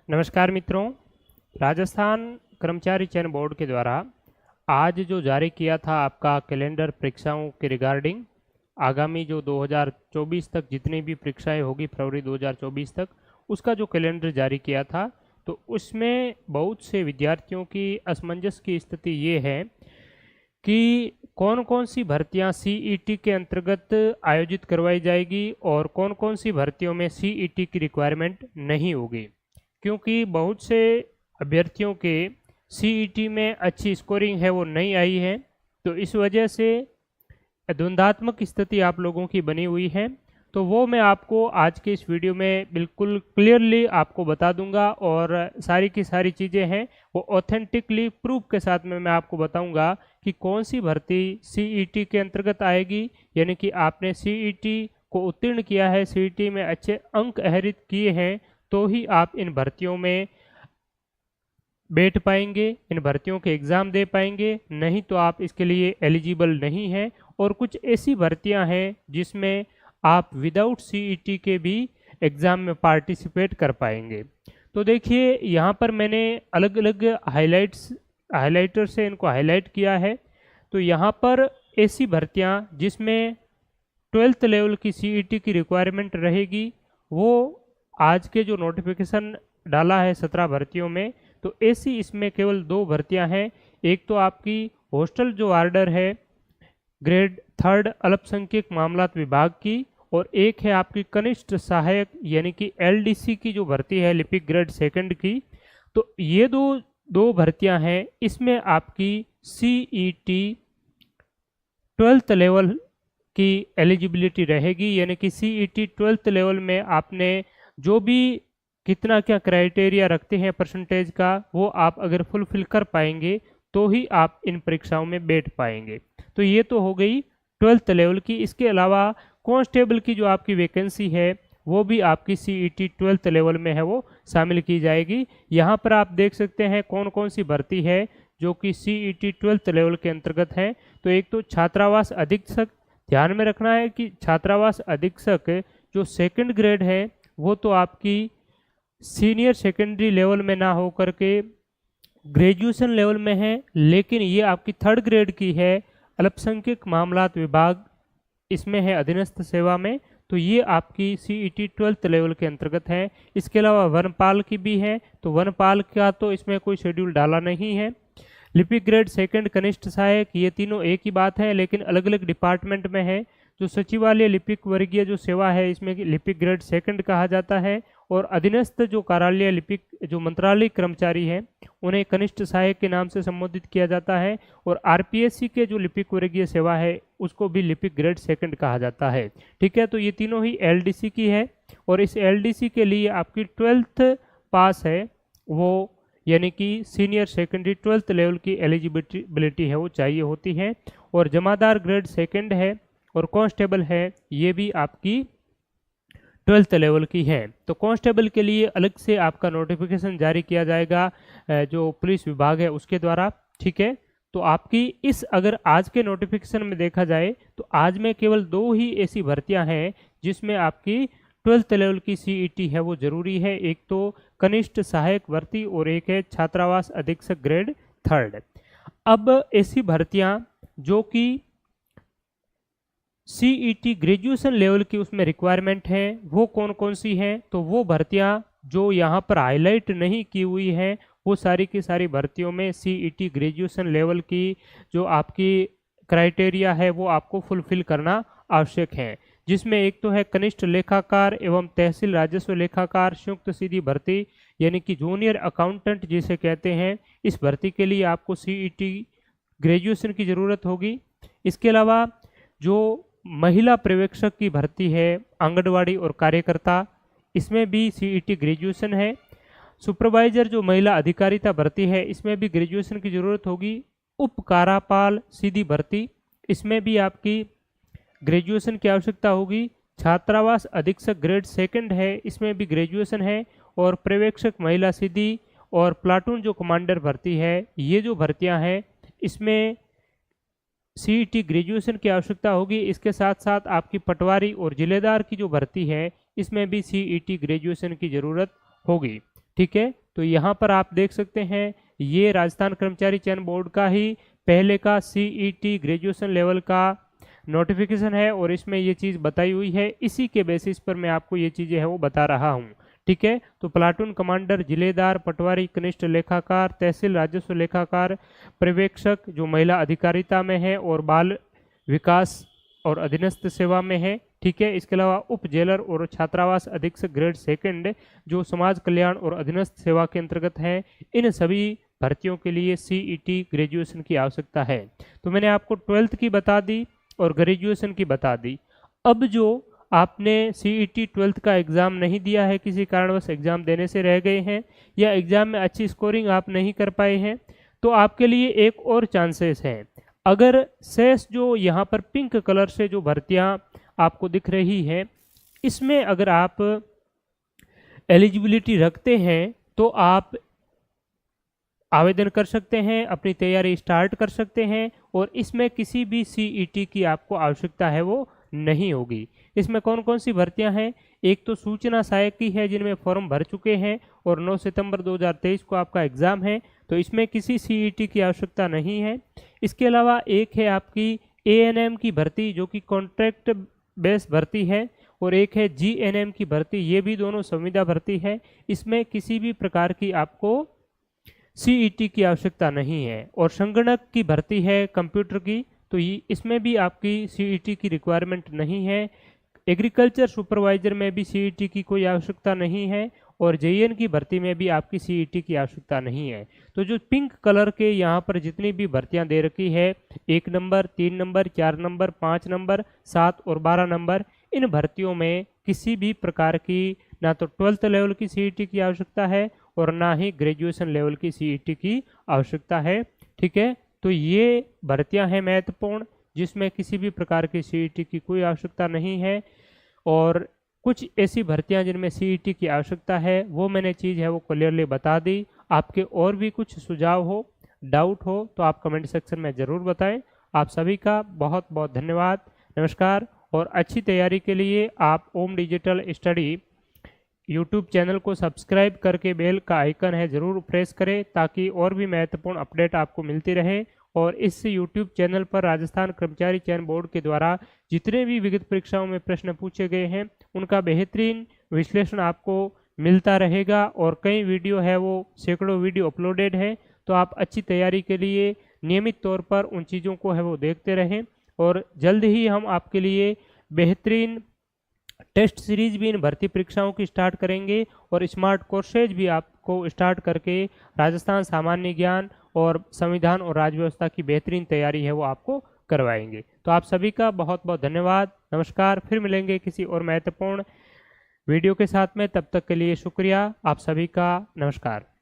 नमस्कार मित्रों। राजस्थान कर्मचारी चयन बोर्ड के द्वारा आज जो जारी किया था आपका कैलेंडर परीक्षाओं के रिगार्डिंग आगामी जो 2024 तक जितनी भी परीक्षाएं होगी फरवरी 2024 तक उसका जो कैलेंडर जारी किया था, तो उसमें बहुत से विद्यार्थियों की असमंजस की स्थिति ये है कि कौन कौन सी भर्तियां सीईटी के अंतर्गत आयोजित करवाई जाएगी और कौन कौन सी भर्तियों में सीईटी की रिक्वायरमेंट नहीं होगी। क्योंकि बहुत से अभ्यर्थियों के सीईटी में अच्छी स्कोरिंग है वो नहीं आई है, तो इस वजह से द्वंद्वात्मक स्थिति आप लोगों की बनी हुई है। तो वो मैं आपको आज के इस वीडियो में बिल्कुल क्लियरली आपको बता दूंगा और सारी की सारी चीज़ें हैं वो ऑथेंटिकली प्रूफ के साथ में मैं आपको बताऊंगा कि कौन सी भर्ती सीईटी के अंतर्गत आएगी, यानी कि आपने सीईटी को उत्तीर्ण किया है, सीईटी में अच्छे अंक आहरित किए हैं तो ही आप इन भर्तियों में बैठ पाएंगे, इन भर्तियों के एग्ज़ाम दे पाएंगे, नहीं तो आप इसके लिए एलिजिबल नहीं हैं। और कुछ ऐसी भर्तियां हैं जिसमें आप विदाउट सीईटी के भी एग्ज़ाम में पार्टिसिपेट कर पाएंगे। तो देखिए यहाँ पर मैंने अलग अलग हाइलाइटर से इनको हाईलाइट किया है। तो यहाँ पर ऐसी भर्तियां जिसमें 12th लेवल की सीईटी की रिक्वायरमेंट रहेगी, वो आज के जो नोटिफिकेशन डाला है 17 भर्तियों में, तो ऐसी इसमें केवल 2 भर्तियां हैं। एक तो आपकी हॉस्टल जो ऑर्डर है ग्रेड 3 अल्पसंख्यक मामलात विभाग की, और एक है आपकी कनिष्ठ सहायक यानी कि एलडीसी की जो भर्ती है लिपिक ग्रेड 2 की। तो ये दो भर्तियां हैं, इसमें आपकी सीईटी 12th लेवल की एलिजिबिलिटी रहेगी, यानी कि सीईटी 12th लेवल में आपने जो भी कितना क्या क्राइटेरिया रखते हैं परसेंटेज का, वो आप अगर फुलफिल कर पाएंगे तो ही आप इन परीक्षाओं में बैठ पाएंगे। तो ये तो हो गई 12th लेवल की। इसके अलावा कांस्टेबल की जो आपकी वैकेंसी है वो भी आपकी सीईटी 12th लेवल में है, वो शामिल की जाएगी। यहाँ पर आप देख सकते हैं कौन कौन सी भर्ती है जो कि सीईटी 12th लेवल के अंतर्गत है। तो एक तो छात्रावास अधीक्षक, ध्यान में रखना है कि छात्रावास अधीक्षक जो 2nd ग्रेड है वो तो आपकी सीनियर सेकेंडरी लेवल में ना हो करके ग्रेजुएशन लेवल में है, लेकिन ये आपकी 3rd ग्रेड की है, अल्पसंख्यक मामलात विभाग इसमें है अधीनस्थ सेवा में। तो ये आपकी सीईटी 12th लेवल के अंतर्गत है। इसके अलावा वनपाल की भी है, तो वनपाल का तो इसमें कोई शेड्यूल डाला नहीं है। लिपिक ग्रेड 2 कनिष्ठ सहायक, ये तीनों एक ही बात है लेकिन अलग अलग डिपार्टमेंट में है। जो सचिवालय लिपिक वर्गीय जो सेवा है इसमें लिपिक ग्रेड 2 कहा जाता है, और अधीनस्थ जो कार्यालय लिपिक जो मंत्रालय कर्मचारी हैं उन्हें कनिष्ठ सहायक के नाम से संबोधित किया जाता है। और आरपीएससी के जो लिपिक वर्गीय सेवा है उसको भी लिपिक ग्रेड 2 कहा जाता है। ठीक है, तो ये तीनों ही एलडीसी की है, और इस एलडीसी के लिए आपकी 12th पास है वो, यानी कि सीनियर सेकेंडरी 12th लेवल की एलिजिबिलिटी है वो चाहिए होती है। और जमादार ग्रेड 2 है और कांस्टेबल है, ये भी आपकी 12th लेवल की है। तो कांस्टेबल के लिए अलग से आपका नोटिफिकेशन जारी किया जाएगा जो पुलिस विभाग है उसके द्वारा। ठीक है, तो आपकी इस अगर आज के नोटिफिकेशन में देखा जाए तो आज में केवल 2 ही ऐसी भर्तियां हैं जिसमें आपकी 12th लेवल की सीईटी है वो जरूरी है। एक तो कनिष्ठ सहायक भर्ती और एक है छात्रावास अधीक्षक ग्रेड 3। अब ऐसी भर्तियां जो कि सीईटी ग्रेजुएशन लेवल की उसमें रिक्वायरमेंट है वो कौन कौन सी हैं, तो वो भर्तियां जो यहाँ पर हाईलाइट नहीं की हुई हैं वो सारी की सारी भर्तियों में सीईटी ग्रेजुएशन लेवल की जो आपकी क्राइटेरिया है वो आपको फुलफिल करना आवश्यक है। जिसमें एक तो है कनिष्ठ लेखाकार एवं तहसील राजस्व लेखाकार संयुक्त सीधी भर्ती, यानी कि जूनियर अकाउंटेंट जिसे कहते हैं। इस भर्ती के लिए आपको सीईटी ग्रेजुएशन की ज़रूरत होगी। इसके अलावा जो महिला पर्यवेक्षक की भर्ती है आंगनवाड़ी और कार्यकर्ता, इसमें भी सीईटी ग्रेजुएशन है। सुपरवाइजर जो महिला अधिकारिता भर्ती है इसमें भी ग्रेजुएशन की ज़रूरत होगी। उप कारापाल सीधी भर्ती, इसमें भी आपकी ग्रेजुएशन की आवश्यकता होगी। छात्रावास अधीक्षक ग्रेड 2 है, इसमें भी ग्रेजुएशन है। और पर्यवेक्षक महिला सीधी और प्लाटून जो कमांडर भर्ती है, ये जो भर्तियां हैं इसमें सीईटी ग्रेजुएशन की आवश्यकता होगी। इसके साथ साथ आपकी पटवारी और जिलेदार की जो भर्ती है इसमें भी सीईटी ग्रेजुएशन की ज़रूरत होगी। ठीक है, तो यहाँ पर आप देख सकते हैं ये राजस्थान कर्मचारी चयन बोर्ड का ही पहले का CET ग्रेजुएशन लेवल का नोटिफिकेशन है और इसमें ये चीज़ बताई हुई है। इसी के बेसिस पर मैं आपको ये चीज़ें है वो बता रहा हूँ। ठीक है, तो प्लाटून कमांडर, जिलेदार, पटवारी, कनिष्ठ लेखाकार, तहसील राजस्व लेखाकार, पर्यवेक्षक जो महिला अधिकारिता में है और बाल विकास और अधीनस्थ सेवा में है। ठीक है, इसके अलावा उप जेलर और छात्रावास अधीक्षक ग्रेड सेकंड जो समाज कल्याण और अधीनस्थ सेवा के अंतर्गत है। इन सभी भर्तियों के लिए CET ग्रेजुएशन की आवश्यकता है। तो मैंने आपको 12th की बता दी और ग्रेजुएशन की बता दी। अब जो आपने CET 12th का एग्ज़ाम नहीं दिया है, किसी कारणवश एग्ज़ाम देने से रह गए हैं या एग्ज़ाम में अच्छी स्कोरिंग आप नहीं कर पाए हैं, तो आपके लिए एक और चांसेस है। अगर शेष जो यहाँ पर पिंक कलर से जो भर्तियाँ आपको दिख रही है, इसमें अगर आप एलिजिबिलिटी रखते हैं तो आप आवेदन कर सकते हैं, अपनी तैयारी स्टार्ट कर सकते हैं और इसमें किसी भी CET की आपको आवश्यकता है वो नहीं होगी। इसमें कौन कौन सी भर्तियां हैं? एक तो सूचना सहायक की है जिनमें फॉर्म भर चुके हैं और 9 सितंबर 2023 को आपका एग्ज़ाम है, तो इसमें किसी CET की आवश्यकता नहीं है। इसके अलावा एक है आपकी ANM की भर्ती जो कि कॉन्ट्रैक्ट बेस भर्ती है और एक है GNM की भर्ती, ये भी दोनों संविदा भर्ती है। इसमें किसी भी प्रकार की आपको CET की आवश्यकता नहीं है। और संगणक की भर्ती है कंप्यूटर की, तो इसमें भी आपकी CET की रिक्वायरमेंट नहीं है। एग्रीकल्चर सुपरवाइजर में भी CET की कोई आवश्यकता नहीं है और JN की भर्ती में भी आपकी CET की आवश्यकता नहीं है। तो जो पिंक कलर के यहाँ पर जितनी भी भर्तियाँ दे रखी है, 1 नंबर, 3 नंबर, 4 नंबर, 5 नंबर, 7 और 12 नंबर, इन भर्तियों में किसी भी प्रकार की ना तो 12th लेवल की CET की आवश्यकता है और ना ही ग्रेजुएशन लेवल की CET की आवश्यकता है। ठीक है, तो ये भर्तियां हैं महत्वपूर्ण जिसमें किसी भी प्रकार की CET की कोई आवश्यकता नहीं है। और कुछ ऐसी भर्तियां जिनमें CET की आवश्यकता है वो मैंने चीज़ है वो क्लियरली बता दी। आपके और भी कुछ सुझाव हो, डाउट हो तो आप कमेंट सेक्शन में ज़रूर बताएं। आप सभी का बहुत बहुत धन्यवाद, नमस्कार। और अच्छी तैयारी के लिए आप ओम डिजिटल स्टडी यूट्यूब चैनल को सब्सक्राइब करके बेल का आइकन है ज़रूर प्रेस करें ताकि और भी महत्वपूर्ण अपडेट आपको मिलती रहे। और इस यूट्यूब चैनल पर राजस्थान कर्मचारी चयन बोर्ड के द्वारा जितने भी विगत परीक्षाओं में प्रश्न पूछे गए हैं उनका बेहतरीन विश्लेषण आपको मिलता रहेगा और कई वीडियो है वो सैकड़ों वीडियो अपलोडेड है। तो आप अच्छी तैयारी के लिए नियमित तौर पर उन चीज़ों को है वो देखते रहें और जल्द ही हम आपके लिए बेहतरीन टेस्ट सीरीज भी इन भर्ती परीक्षाओं की स्टार्ट करेंगे और स्मार्ट कोर्सेज भी आपको स्टार्ट करके राजस्थान सामान्य ज्ञान और संविधान और राज्य व्यवस्था की बेहतरीन तैयारी है वो आपको करवाएंगे। तो आप सभी का बहुत बहुत धन्यवाद, नमस्कार। फिर मिलेंगे किसी और महत्वपूर्ण वीडियो के साथ में, तब तक के लिए शुक्रिया। आप सभी का नमस्कार।